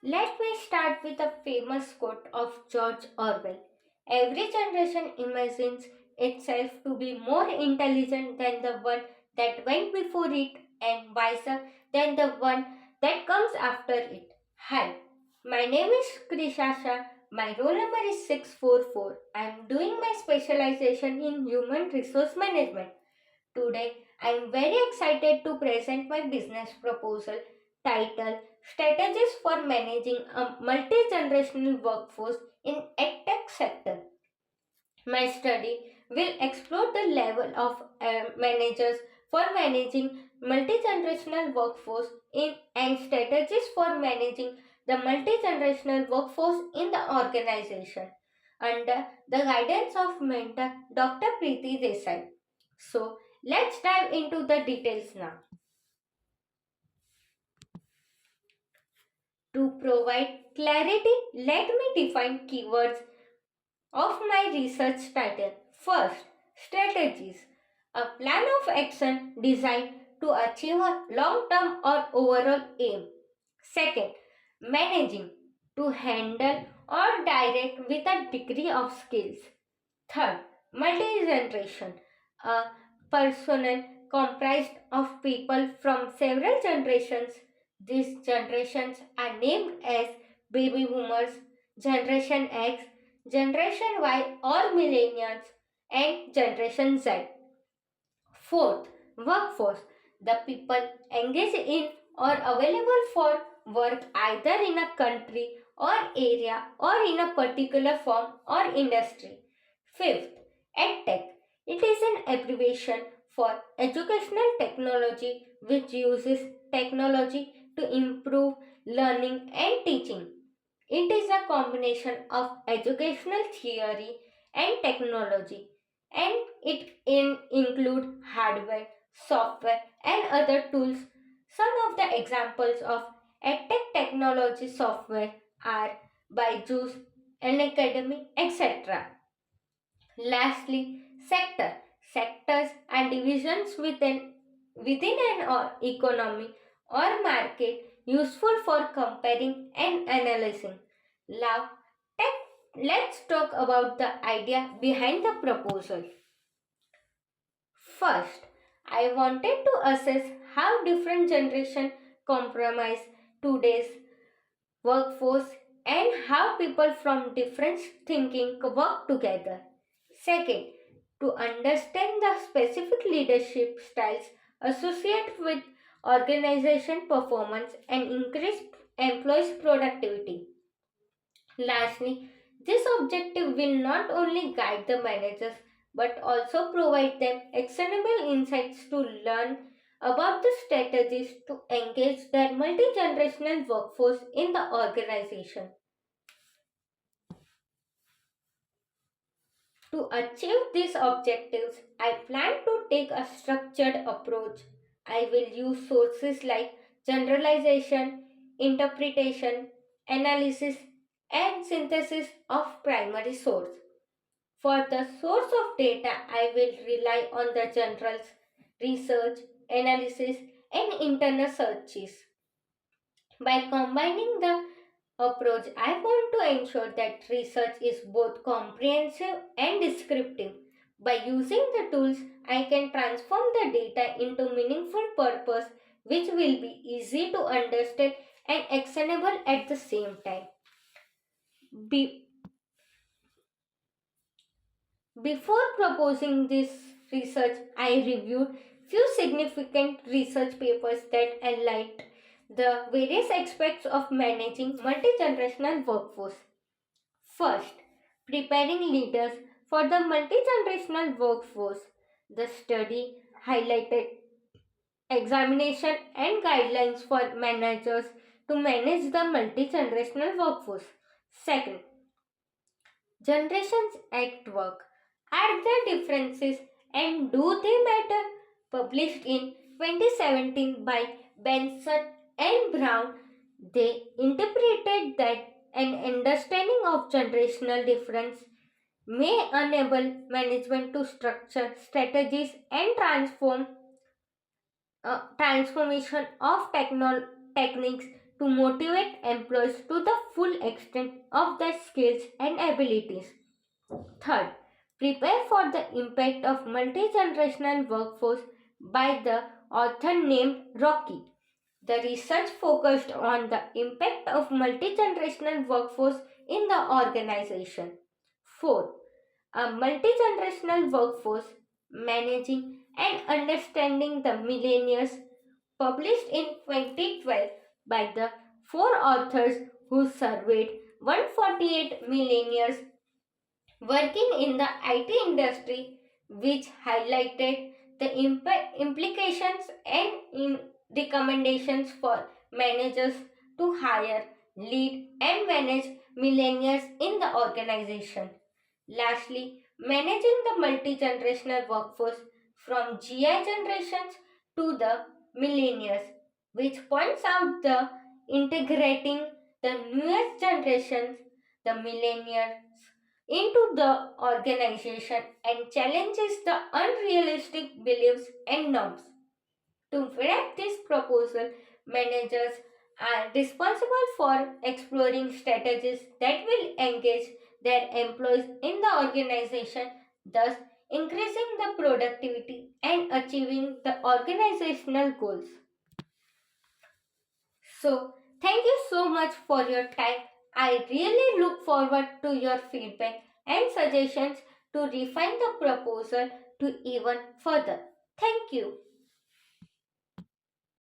Let me start with a famous quote of George Orwell. Every generation imagines itself to be more intelligent than the one that went before it and wiser than the one that comes after it. Hi, my name is Krishasha. My roll number is 644. I am doing my specialization in human resource management. Today, I am very excited to present my business proposal titled Strategies for Managing a Multi-Generational Workforce in EdTech Sector. My study will explore the level of managers for managing multi-generational workforce in and strategies for managing the multi-generational workforce in the organization under the guidance of mentor Dr. Preeti Desai. So, let's dive into the details now. To provide clarity, let me define keywords of my research title. First, strategies. A plan of action designed to achieve a long term or overall aim. Second, managing. To handle or direct with a degree of skills. Third, multi-generation. A personnel comprised of people from several generations. These generations are named as baby boomers, Generation X, Generation Y or millennials, and Generation Z. Fourth, workforce. The people engaged in or available for work either in a country or area or in a particular firm or industry. Fifth, EdTech. It is an abbreviation for Educational Technology which uses technology to improve learning and teaching. It is a combination of educational theory and technology and include hardware, software and other tools. Some of the examples of EdTech technology software are Byju's, Unacademy, etc. Lastly, sector. Sectors and divisions within an economy or market useful for comparing and analyzing. Now, let's talk about the idea behind the proposal. First, I wanted to assess how different generations compromise today's workforce and how people from different thinking work together. Second, to understand the specific leadership styles associated with organization performance and increase employees' productivity. Lastly, this objective will not only guide the managers but also provide them actionable insights to learn about the strategies to engage their multi generational workforce in the organization. To achieve these objectives, I plan to take a structured approach. I will use sources like generalization, interpretation, analysis, and synthesis of primary source. For the source of data, I will rely on the journals, research, analysis, and internal searches. By combining the approach, I want to ensure that research is both comprehensive and descriptive. By using the tools, I can transform the data into meaningful purpose which will be easy to understand and actionable at the same time. Be- Before proposing this research, I reviewed few significant research papers that highlight the various aspects of managing multi-generational workforce. First, preparing leaders for the multi-generational workforce. The study highlighted examination and guidelines for managers to manage the multi-generational workforce. Second, Generations at Work. Are there differences and do they matter? Published in 2017 by Benson and Brown, they interpreted that an understanding of generational difference may enable management to structure strategies and transformation of techniques to motivate employees to the full extent of their skills and abilities. Third, prepare for the impact of multi-generational workforce by the author named Rocky. The research focused on the impact of multi-generational workforce in the organization. Fourth, a multi-generational workforce managing and understanding the millennials, published in 2012 by the four authors who surveyed 148 millennials working in the IT industry, which highlighted the implications and recommendations for managers to hire, lead, and manage millennials in the organization. Lastly, managing the multi generational workforce from GI generations to the millennials, which points out the integrating the newest generations, the millennials, into the organization and challenges the unrealistic beliefs and norms. To wrap this proposal, managers are responsible for exploring strategies that will engage their employees in the organization, thus increasing the productivity and achieving the organizational goals. So, thank you so much for your time. I really look forward to your feedback and suggestions to refine the proposal to even further. Thank you.